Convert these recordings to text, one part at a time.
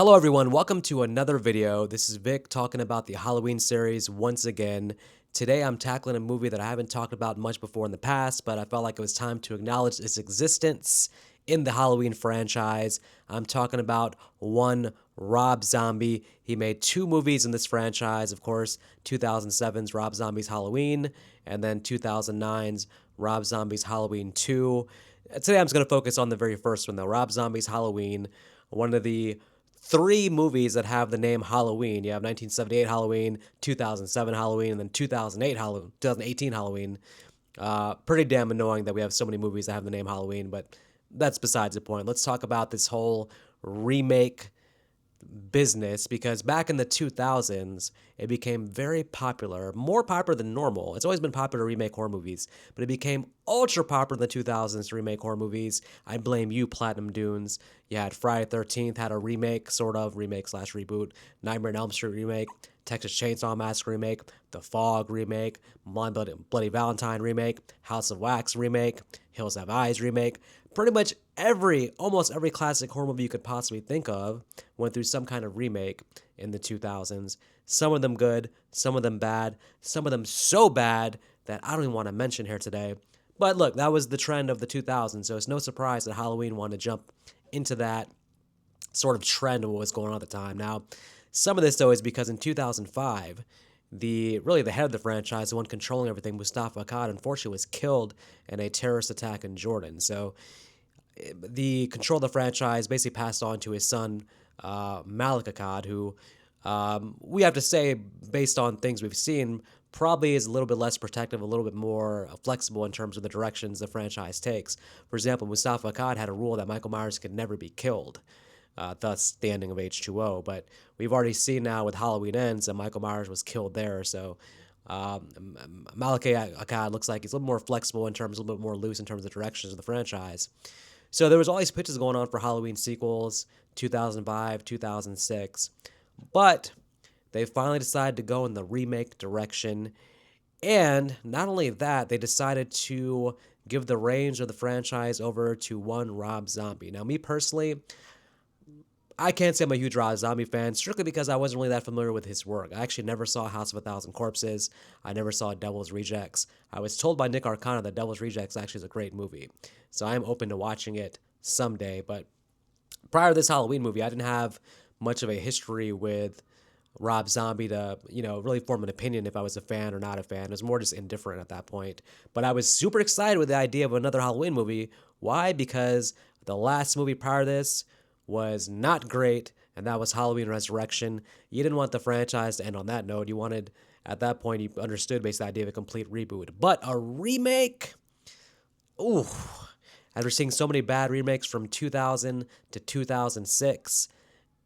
Hello everyone, welcome to another video. This is Vic talking about the Halloween series once again. Today I'm tackling a movie that I haven't talked about much before in the past, but I felt like it was time to acknowledge its existence in the Halloween franchise. I'm talking about one Rob Zombie. He made two movies in this franchise, of course, 2007's Rob Zombie's Halloween, and then 2009's Rob Zombie's Halloween 2. Today I'm just going to focus on the very first one though, Rob Zombie's Halloween, one of the three movies that have the name Halloween. You have 1978 Halloween, 2007 Halloween, and then 2018 Halloween. Pretty damn annoying that we have so many movies that have the name Halloween, but that's besides the point. Let's talk about this whole remake business because back in the 2000s, it became very popular, more popular than normal. It's always been popular to remake horror movies, but it became ultra popular in the 2000s to remake horror movies. I blame you, Platinum Dunes. You had Friday 13th, had a remake, sort of remake slash reboot, Nightmare on Elm Street remake, Texas Chainsaw Massacre remake, The Fog remake, Bloody Valentine remake, House of Wax remake, Hills Have Eyes remake. Pretty much almost every classic horror movie you could possibly think of went through some kind of remake in the 2000s. Some of them good, some of them bad, some of them so bad that I don't even want to mention here today. But look, that was the trend of the 2000s, so it's no surprise that Halloween wanted to jump into that sort of trend of what was going on at the time. Now, some of this though is because in 2005, the head of the franchise, the one controlling everything, Mustafa Akkad, unfortunately was killed in a terrorist attack in Jordan. So the control of the franchise basically passed on to his son, Malik Akkad, who we have to say, based on things we've seen, probably is a little bit less protective, a little bit more flexible in terms of the directions the franchise takes. For example, Mustafa Akkad had a rule that Michael Myers could never be killed, thus the ending of H2O. But we've already seen now with Halloween Ends that Michael Myers was killed there, so Malik Akkad looks like he's a little more flexible in terms, a little bit more loose in terms of the directions of the franchise. So there was all these pitches going on for Halloween sequels, 2005, 2006, but they finally decided to go in the remake direction. And not only that, they decided to give the reins of the franchise over to one Rob Zombie. Now, me personally, I can't say I'm a huge Rob Zombie fan, strictly because I wasn't really that familiar with his work. I actually never saw House of a Thousand Corpses. I never saw Devil's Rejects. I was told by Nick Arcana that Devil's Rejects actually is a great movie. So I am open to watching it someday. But prior to this Halloween movie, I didn't have much of a history with Rob Zombie to, really form an opinion if I was a fan or not a fan. It was more just indifferent at that point. But I was super excited with the idea of another Halloween movie. Why? Because the last movie prior to this was not great, and that was Halloween Resurrection. You didn't want the franchise to end on that note. You wanted, at that point, you understood basically the idea of a complete reboot. But a remake? Ooh. After seeing so many bad remakes from 2000 to 2006,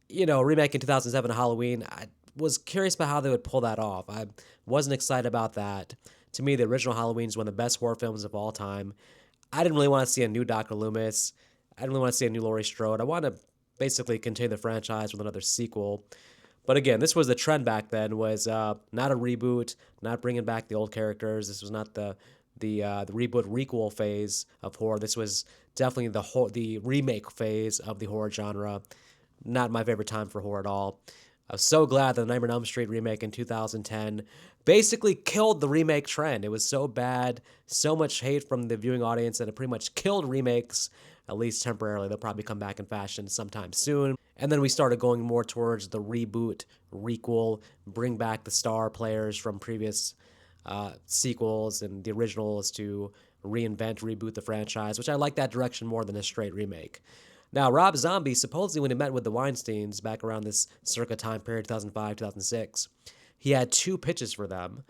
remake in 2007 Halloween, I was curious about how they would pull that off. I wasn't excited about that. To me, the original Halloween is one of the best horror films of all time. I didn't really want to see a new Dr. Loomis. I didn't really want to see a new Laurie Strode. I wanted to basically continue the franchise with another sequel. But again, this was the trend back then, was not a reboot, not bringing back the old characters. This was not the reboot requel phase of horror. This was definitely the remake phase of the horror genre. Not my favorite time for horror at all. I was so glad that the Nightmare on Elm Street remake in 2010 basically killed the remake trend. It was so bad, so much hate from the viewing audience, that it pretty much killed remakes, at least temporarily. They'll probably come back in fashion sometime soon. And then we started going more towards the reboot, requel, bring back the star players from previous sequels and the originals to reinvent, reboot the franchise, which I like that direction more than a straight remake. Now, Rob Zombie, supposedly when he met with the Weinsteins back around this circa time period, 2005, 2006, he had two pitches for them.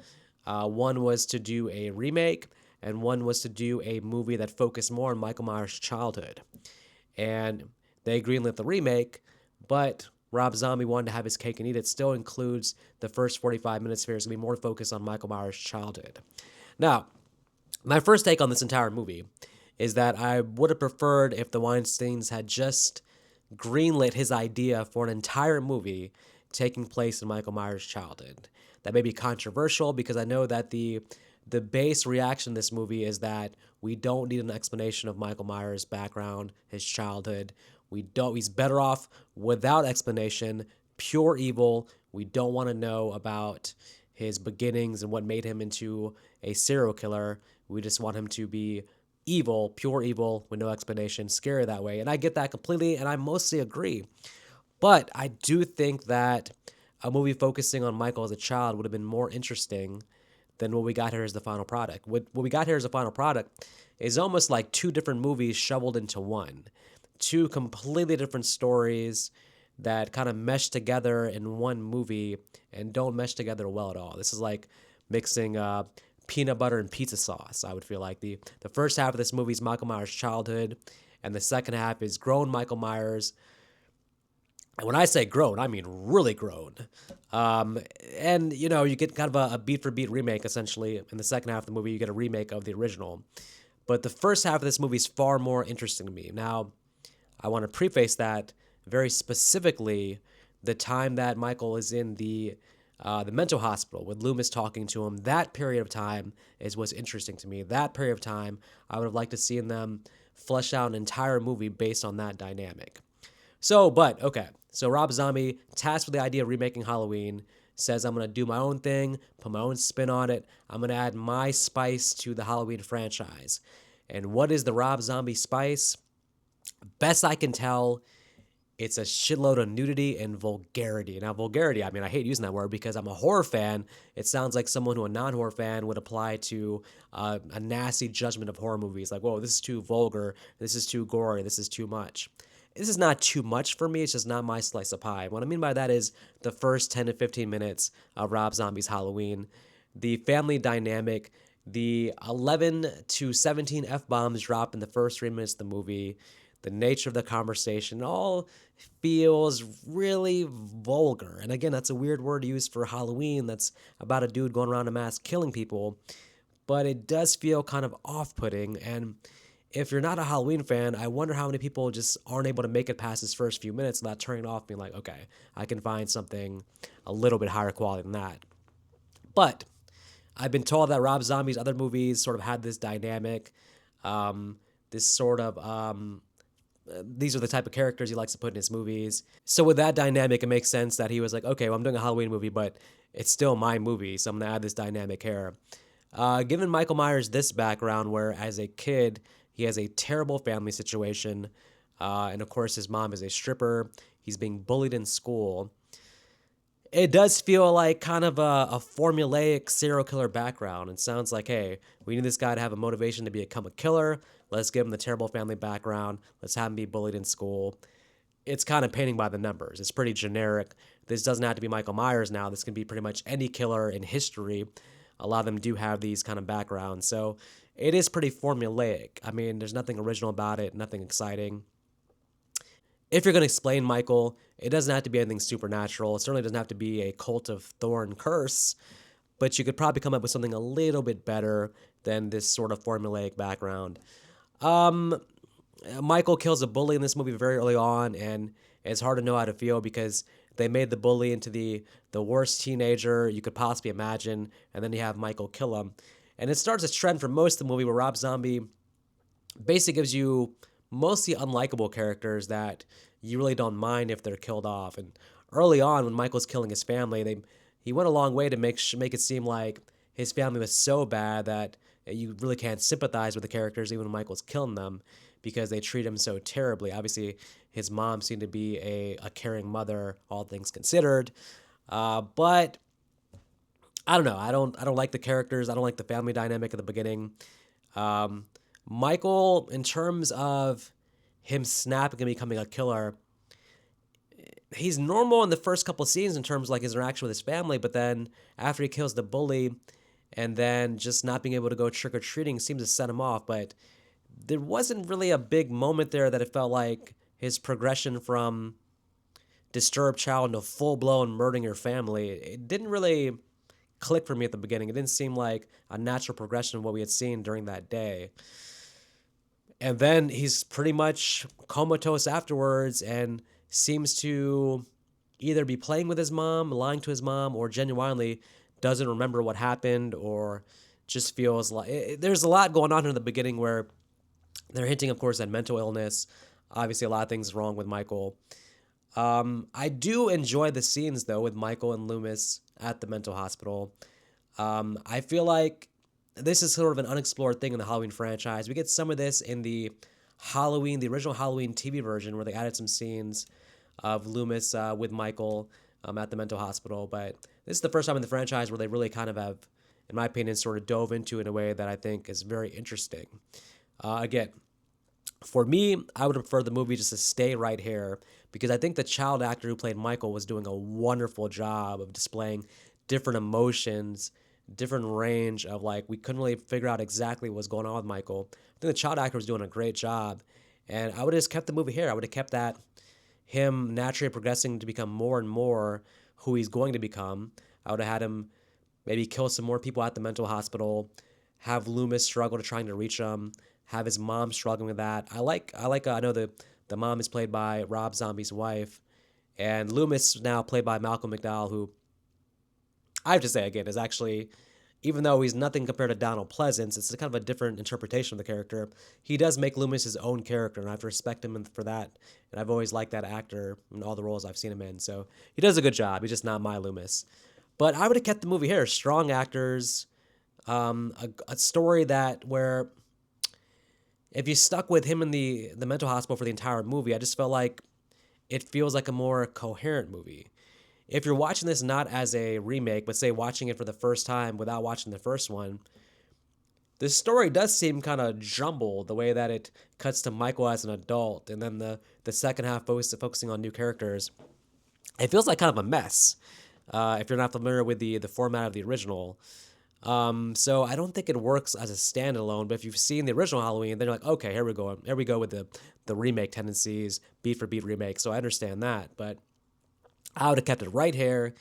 One was to do a remake, and one was to do a movie that focused more on Michael Myers' childhood. And they greenlit the remake, but Rob Zombie wanted to have his cake and eat it. Still includes the first 45 minutes here is going to be more focused on Michael Myers' childhood. Now, my first take on this entire movie is that I would have preferred if the Weinsteins had just greenlit his idea for an entire movie taking place in Michael Myers' childhood. That may be controversial because I know that the base reaction to this movie is that we don't need an explanation of Michael Myers' background, his childhood. He's better off without explanation, pure evil. We don't want to know about his beginnings and what made him into a serial killer. We just want him to be evil, pure evil, with no explanation, scary that way. And I get that completely, and I mostly agree. But I do think that a movie focusing on Michael as a child would have been more interesting than what we got here as the final product. What we got here as a final product is almost like two different movies shoveled into one. Two completely different stories that kind of mesh together in one movie and don't mesh together well at all. This is like mixing peanut butter and pizza sauce, I would feel like. The first half of this movie is Michael Myers' childhood, and the second half is grown Michael Myers. And when I say grown, I mean really grown. And, you get kind of a beat-for-beat remake, essentially. In the second half of the movie, you get a remake of the original. But the first half of this movie is far more interesting to me. Now, I want to preface that very specifically. The time that Michael is in the mental hospital with Loomis talking to him, that period of time is what's interesting to me. That period of time, I would have liked to see them flesh out an entire movie based on that dynamic. So Rob Zombie, tasked with the idea of remaking Halloween, says, I'm going to do my own thing, put my own spin on it. I'm going to add my spice to the Halloween franchise. And what is the Rob Zombie spice? Best I can tell, it's a shitload of nudity and vulgarity. Now, vulgarity, I mean, I hate using that word because I'm a horror fan. It sounds like someone who a non-horror fan would apply to a nasty judgment of horror movies. Like, whoa, this is too vulgar. This is too gory. This is too much. This is not too much for me. It's just not my slice of pie. What I mean by that is the first 10 to 15 minutes of Rob Zombie's Halloween, the family dynamic, the 11 to 17 F-bombs dropped in the first 3 minutes of the movie, the nature of the conversation, all feels really vulgar. And again, that's a weird word to use for Halloween. That's about a dude going around a mask killing people. But it does feel kind of off-putting. And if you're not a Halloween fan, I wonder how many people just aren't able to make it past this first few minutes without turning it off, being like, okay, I can find something a little bit higher quality than that. But I've been told that Rob Zombie's other movies sort of had this dynamic, this sort of, these are the type of characters he likes to put in his movies. So with that dynamic, it makes sense that he was like, okay, well, I'm doing a Halloween movie, but it's still my movie, so I'm going to add this dynamic here. Given Michael Myers this background, where as a kid, he has a terrible family situation, and of course his mom is a stripper, he's being bullied in school, it does feel like kind of a formulaic serial killer background. It sounds like, hey, we need this guy to have a motivation to become a killer. Let's give him the terrible family background. Let's have him be bullied in school. It's kind of painting by the numbers. It's pretty generic. This doesn't have to be Michael Myers now. This can be pretty much any killer in history. A lot of them do have these kind of backgrounds. So it is pretty formulaic. I mean, there's nothing original about it, nothing exciting. If you're going to explain Michael, it doesn't have to be anything supernatural. It certainly doesn't have to be a cult of thorn curse, but you could probably come up with something a little bit better than this sort of formulaic background. Michael kills a bully in this movie very early on, and it's hard to know how to feel because they made the bully into the worst teenager you could possibly imagine, and then you have Michael kill him. And it starts a trend for most of the movie where Rob Zombie basically gives you mostly unlikable characters that you really don't mind if they're killed off. And early on, when Michael's killing his family, he went a long way to make it seem like his family was so bad that you really can't sympathize with the characters even when Michael's killing them because they treat him so terribly. Obviously, his mom seemed to be a caring mother, all things considered. But I don't know. I don't like the characters. I don't like the family dynamic at the beginning. Michael, in terms of him snapping and becoming a killer, he's normal in the first couple of scenes in terms of like his interaction with his family, but then after he kills the bully and then just not being able to go trick-or-treating seems to set him off. But there wasn't really a big moment there that it felt like his progression from disturbed child to full-blown murdering your family. It didn't really click for me at the beginning. It didn't seem like a natural progression of what we had seen during that day. And then he's pretty much comatose afterwards and seems to either be playing with his mom, lying to his mom, or genuinely doesn't remember what happened, or just feels like there's a lot going on in the beginning where they're hinting, of course, at mental illness. Obviously, a lot of things wrong with Michael. I do enjoy the scenes though with Michael and Loomis at the mental hospital. I feel like this is sort of an unexplored thing in the Halloween franchise. We get some of this in the original Halloween TV version, where they added some scenes of Loomis with Michael at the mental hospital. But this is the first time in the franchise where they really kind of have, in my opinion, sort of dove into it in a way that I think is very interesting. Again, for me, I would prefer the movie just to stay right here because I think the child actor who played Michael was doing a wonderful job of displaying different emotions, different range of like, we couldn't really figure out exactly what was going on with Michael. I think the child actor was doing a great job. And I would have just kept the movie here. I would have kept that him naturally progressing to become more and more who he's going to become. I would have had him maybe kill some more people at the mental hospital, have Loomis struggle to trying to reach him, have his mom struggling with that. I know the mom is played by Rob Zombie's wife, and Loomis now played by Malcolm McDowell, who I have to say again is actually, even though he's nothing compared to Donald Pleasance, it's kind of a different interpretation of the character. He does make Loomis his own character, and I have to respect him for that. And I've always liked that actor in all the roles I've seen him in. So he does a good job. He's just not my Loomis. But I would have kept the movie here. Strong actors, a story that where if you stuck with him in the mental hospital for the entire movie, I just felt like it feels like a more coherent movie. If you're watching this not as a remake, but say watching it for the first time without watching the first one, the story does seem kind of jumbled the way that it cuts to Michael as an adult and then the second half focusing on new characters. It feels like kind of a mess if you're not familiar with the format of the original. So I don't think it works as a standalone, but if you've seen the original Halloween, then you're like, okay, here we go. Here we go with the remake tendencies, beat for beat remake. So I understand that, but I would have kept it right here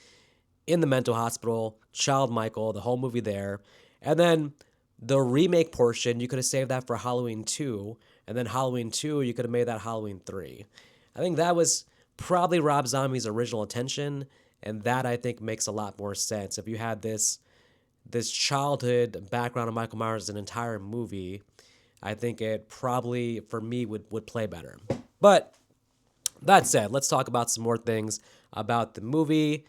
in the mental hospital, child Michael, the whole movie there. And then the remake portion, you could have saved that for Halloween 2. And then Halloween 2, you could have made that Halloween 3. I think that was probably Rob Zombie's original intention. And that I think makes a lot more sense. If you had this childhood background of Michael Myers as an entire movie, I think it probably, for me, would play better. But that said, let's talk about some more things about the movie.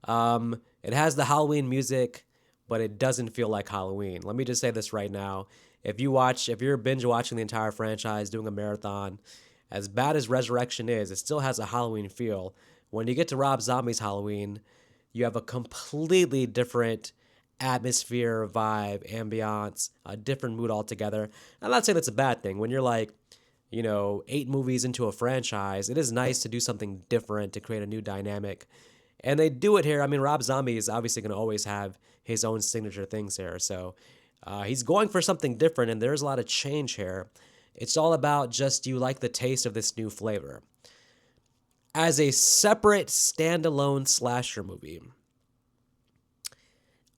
It has the Halloween music, but it doesn't feel like Halloween. Let me just say this right now. If you're binge watching the entire franchise, doing a marathon, as bad as Resurrection is, it still has a Halloween feel. When you get to Rob Zombie's Halloween, you have a completely different atmosphere, vibe, ambiance, a different mood altogether. I'm not saying that's a bad thing. When you're like, 8 movies into a franchise, it is nice to do something different to create a new dynamic. And they do it here. I mean, Rob Zombie is obviously going to always have his own signature things here. So he's going for something different, and there's a lot of change here. It's all about just, do you like the taste of this new flavor? As a separate, standalone slasher movie,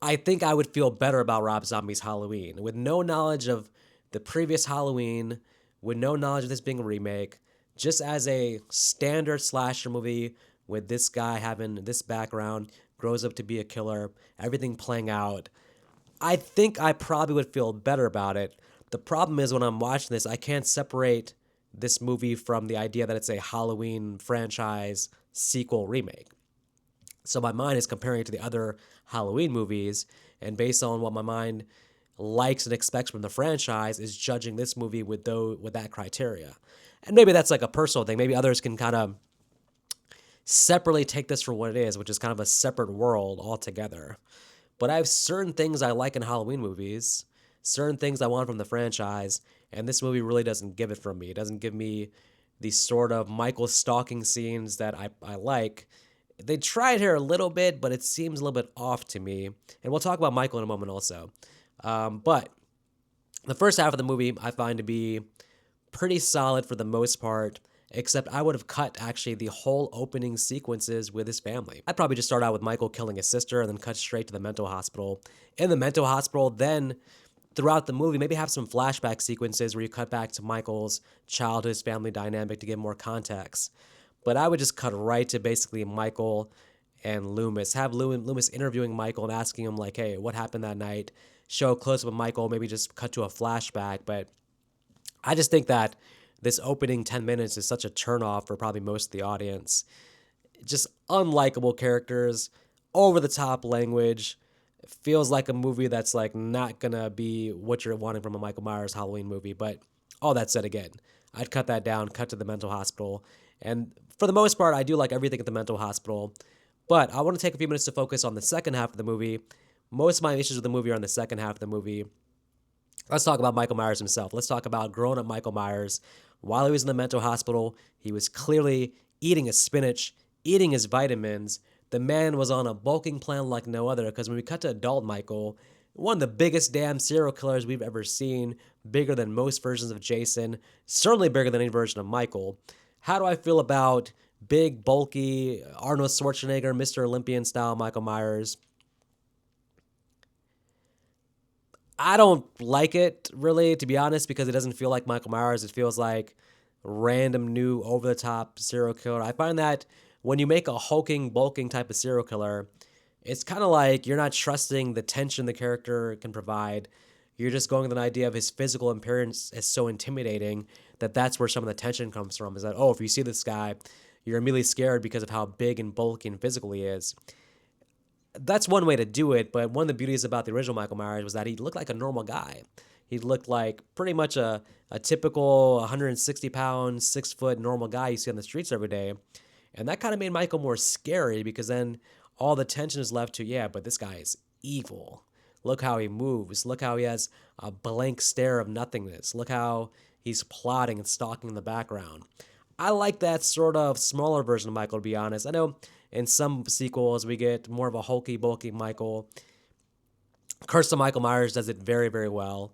I think I would feel better about Rob Zombie's Halloween. With no knowledge of the previous Halloween, with no knowledge of this being a remake, just as a standard slasher movie with this guy having this background, grows up to be a killer, everything playing out, I think I probably would feel better about it. The problem is when I'm watching this, I can't separate this movie from the idea that it's a Halloween franchise sequel remake. So my mind is comparing it to the other Halloween movies, and based on what my mind likes and expects from the franchise, is judging this movie with that criteria. And maybe that's like a personal thing. Maybe others can kind of separately take this for what it is, which is kind of a separate world altogether. But I have certain things I like in Halloween movies, certain things I want from the franchise, and this movie really doesn't give it from me. It doesn't give me the sort of Michael stalking scenes that I like. They tried here a little bit, but it seems a little bit off to me. And we'll talk about Michael in a moment also. But the first half of the movie I find to be pretty solid for the most part, except I would have cut actually the whole opening sequences with his family. I'd probably just start out with Michael killing his sister and then cut straight to the mental hospital. In the mental hospital, then throughout the movie, maybe have some flashback sequences where you cut back to Michael's childhood, his family dynamic to give more context. But I would just cut right to basically Michael and Loomis. Have Loomis interviewing Michael and asking him, like, hey, what happened that night? Show a close-up of Michael, maybe just cut to a flashback. But I just think that this opening 10 minutes is such a turnoff for probably most of the audience. Just unlikable characters, over the top language. It feels like a movie that's like not gonna be what you're wanting from a Michael Myers Halloween movie. But all that said, again, I'd cut that down, cut to the mental hospital. And for the most part, I do like everything at the mental hospital. But I want to take a few minutes to focus on the second half of the movie. Most of my issues with the movie are in the second half of the movie. Let's talk about Michael Myers himself. Let's talk about grown up Michael Myers. While he was in the mental hospital, he was clearly eating his spinach, eating his vitamins. The man was on a bulking plan like no other, because when we cut to adult Michael, one of the biggest damn serial killers we've ever seen, bigger than most versions of Jason, certainly bigger than any version of Michael. How do I feel about big, bulky, Arnold Schwarzenegger, Mr. Olympian style Michael Myers? I don't like it really, to be honest, because it doesn't feel like Michael Myers. It feels like random new over the top serial killer. I find that when you make a hulking, bulking type of serial killer, it's kind of like you're not trusting the tension the character can provide. You're just going with an idea of his physical appearance is so intimidating that that's where some of the tension comes from. Is that, oh, if you see this guy, you're immediately scared because of how big and bulky and physical he is. That's one way to do it, but one of the beauties about the original Michael Myers was that he looked like a normal guy. He looked like pretty much a typical 160 pound, 6 foot normal guy you see on the streets every day. And that kind of made Michael more scary because then all the tension is left to, yeah, but this guy is evil. Look how he moves. Look how he has a blank stare of nothingness. Look how he's plotting and stalking in the background. I like that sort of smaller version of Michael, to be honest. I know in some sequels we get more of a hulky, bulky Michael. Curse of Michael Myers does it very, very well.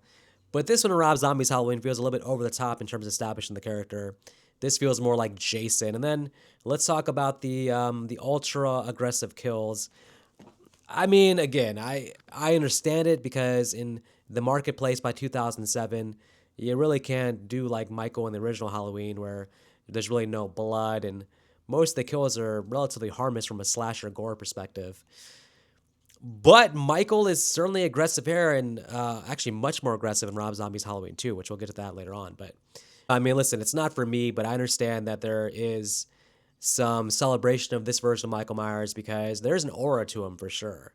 But this one in Rob Zombie's Halloween feels a little bit over the top in terms of establishing the character. This feels more like Jason. And then let's talk about the ultra aggressive kills. I mean, again, I understand it because in the marketplace by 2007, you really can't do like Michael in the original Halloween where there's really no blood and most of the kills are relatively harmless from a slasher gore perspective. But Michael is certainly aggressive here and actually much more aggressive in Rob Zombie's Halloween 2, which we'll get to that later on. But I mean, listen, it's not for me, but I understand that there is some celebration of this version of Michael Myers because there's an aura to him for sure.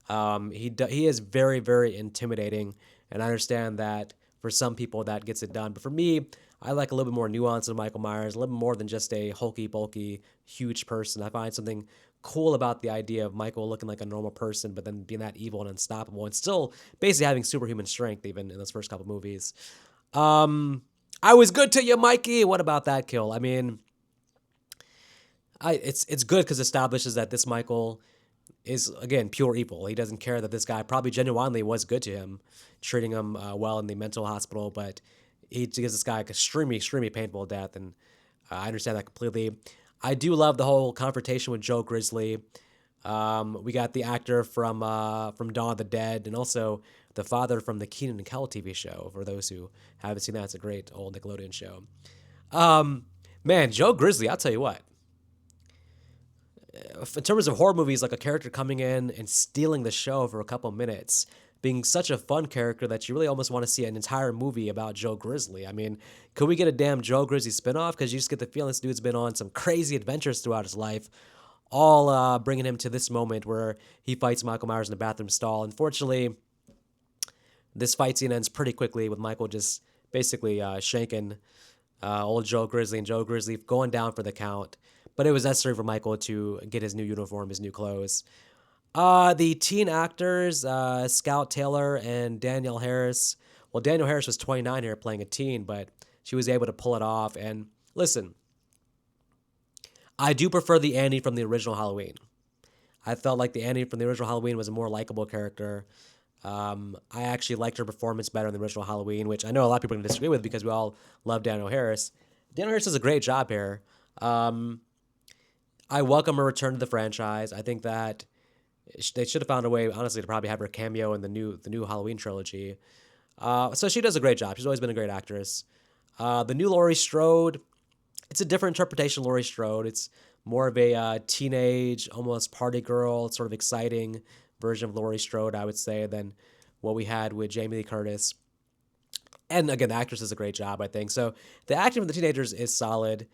He is very, very intimidating, and I understand that for some people that gets it done. But for me, I like a little bit more nuance of Michael Myers, a little bit more than just a hulky, bulky, huge person. I find something cool about the idea of Michael looking like a normal person, but then being that evil and unstoppable, and still basically having superhuman strength, even in those first couple movies. I was good to you, Mikey. What about that kill? I mean, it's good because it establishes that this Michael is again pure evil. He doesn't care that this guy probably genuinely was good to him, treating him well in the mental hospital, but he gives this guy an extremely, extremely painful death, and I understand that completely. I do love the whole confrontation with Joe Grizzly. We got the actor from Dawn of the Dead, and also the father from the Keenan and Kel TV show. For those who haven't seen that, it's a great old Nickelodeon show. Man, Joe Grizzly, I'll tell you what. In terms of horror movies, like a character coming in and stealing the show for a couple minutes, being such a fun character that you really almost want to see an entire movie about Joe Grizzly. I mean, could we get a damn Joe Grizzly spinoff? Because you just get the feeling this dude's been on some crazy adventures throughout his life, all bringing him to this moment where he fights Michael Myers in the bathroom stall. Unfortunately, this fight scene ends pretty quickly with Michael just basically shanking old Joe Grizzly and Joe Grizzly going down for the count. But it was necessary for Michael to get his new uniform, his new clothes. The teen actors, Scout Taylor and Danielle Harris. Well, Danielle Harris was 29 here playing a teen, but she was able to pull it off. And listen, I do prefer the Annie from the original Halloween. I felt like the Annie from the original Halloween was a more likable character. I actually liked her performance better in the original Halloween, which I know a lot of people are going to disagree with because we all love Danielle Harris. Danielle Harris does a great job here. I welcome her return to the franchise. I think that they should have found a way, honestly, to probably have her cameo in the new Halloween trilogy. So she does a great job. She's always been a great actress. The new Laurie Strode, it's a different interpretation of Laurie Strode. It's more of a teenage, almost party girl, sort of exciting version of Laurie Strode, I would say, than what we had with Jamie Lee Curtis. And again, the actress does a great job, I think. So the acting of the teenagers is solid.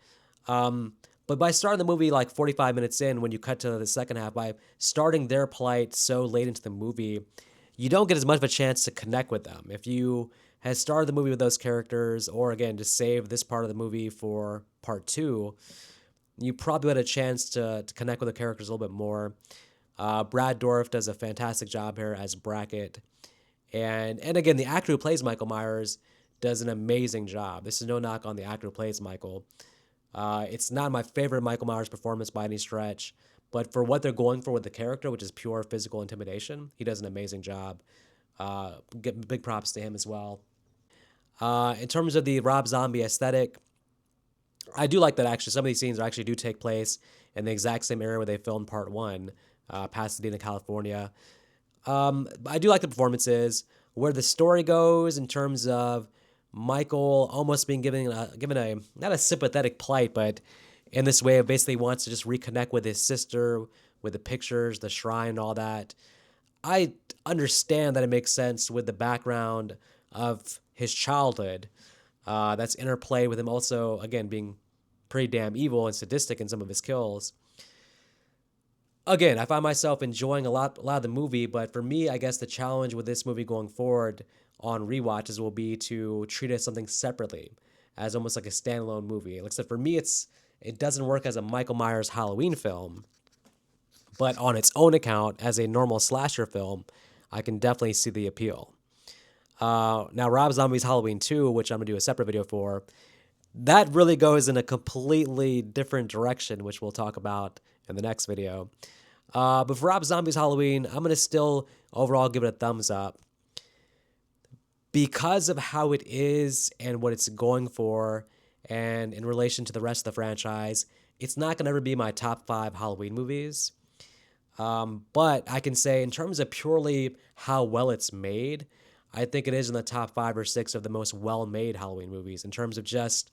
Um, but by starting the movie like 45 minutes in, when you cut to the second half, by starting their plight so late into the movie, you don't get as much of a chance to connect with them. If you had started the movie with those characters, or again, just save this part of the movie for part two, you probably had a chance to connect with the characters a little bit more. Brad Dourif does a fantastic job here as Brackett. And again, the actor who plays Michael Myers does an amazing job. This is no knock on the actor who plays Michael. It's not my favorite Michael Myers performance by any stretch, but for what they're going for with the character, which is pure physical intimidation, he does an amazing job. Get big props to him as well. In terms of the Rob Zombie aesthetic, I do like that actually some of these scenes actually do take place in the exact same area where they filmed part one, Pasadena, California. I do like the performances. Where the story goes in terms of Michael almost being given a not a sympathetic plight, but in this way, basically wants to just reconnect with his sister, with the pictures, the shrine, and all that. I understand that it makes sense with the background of his childhood. That's interplayed with him also, again, being pretty damn evil and sadistic in some of his kills. Again, I find myself enjoying a lot of the movie, but for me, I guess the challenge with this movie going forward on rewatches will be to treat it as something separately, as almost like a standalone movie. Like I said, for me, it doesn't work as a Michael Myers Halloween film, but on its own account, as a normal slasher film, I can definitely see the appeal. Now, Rob Zombie's Halloween 2, which I'm going to do a separate video for, that really goes in a completely different direction, which we'll talk about in the next video. But for Rob Zombie's Halloween, I'm going to still overall give it a thumbs up. Because of how it is and what it's going for, and in relation to the rest of the franchise, it's not going to ever be my top 5 Halloween movies. But I can say, in terms of purely how well it's made, I think it is in the top 5 or 6 of the most well-made Halloween movies. In terms of just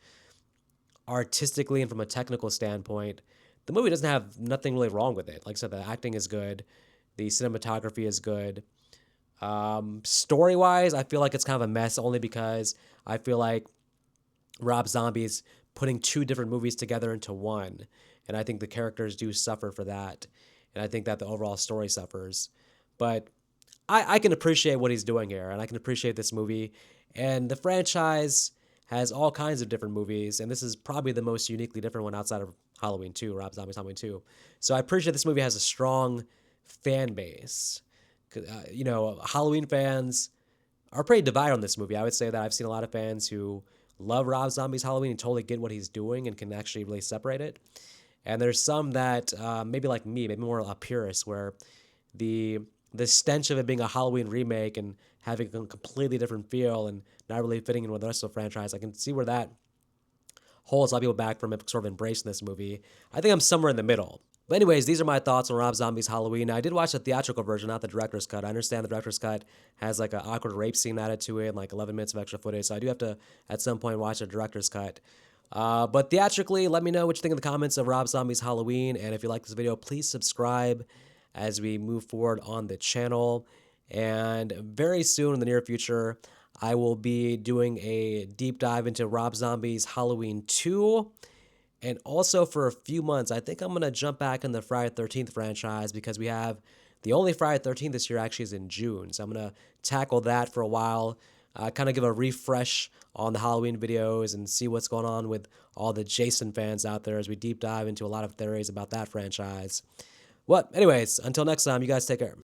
artistically and from a technical standpoint, the movie doesn't have nothing really wrong with it. Like I said, the acting is good, the cinematography is good. Story-wise, I feel like it's kind of a mess only because I feel like Rob Zombie is putting 2 different movies together into one, and I think the characters do suffer for that, and I think that the overall story suffers. But I can appreciate what he's doing here, and I can appreciate this movie, and the franchise has all kinds of different movies, and this is probably the most uniquely different one outside of Halloween 2, Rob Zombie's Halloween 2. So I appreciate this movie has a strong fan base. Halloween fans are pretty divided on this movie. I would say that I've seen a lot of fans who love Rob Zombie's Halloween and totally get what he's doing and can actually really separate it. And there's some that maybe like me, maybe more a purist, where the stench of it being a Halloween remake and having a completely different feel and not really fitting in with the rest of the franchise, I can see where that holds a lot of people back from sort of embracing this movie. I think I'm somewhere in the middle. But anyways, these are my thoughts on Rob Zombie's Halloween. Now, I did watch the theatrical version, not the director's cut. I understand the director's cut has like an awkward rape scene added to it and like 11 minutes of extra footage. So I do have to, at some point, watch the director's cut. But theatrically, let me know what you think in the comments of Rob Zombie's Halloween. And if you like this video, please subscribe as we move forward on the channel. And very soon in the near future, I will be doing a deep dive into Rob Zombie's Halloween 2. And also for a few months, I think I'm going to jump back in the Friday the 13th franchise because we have the only Friday the 13th this year actually is in June. So I'm going to tackle that for a while, kind of give a refresh on the Halloween videos and see what's going on with all the Jason fans out there as we deep dive into a lot of theories about that franchise. Well, anyways, until next time, you guys take care.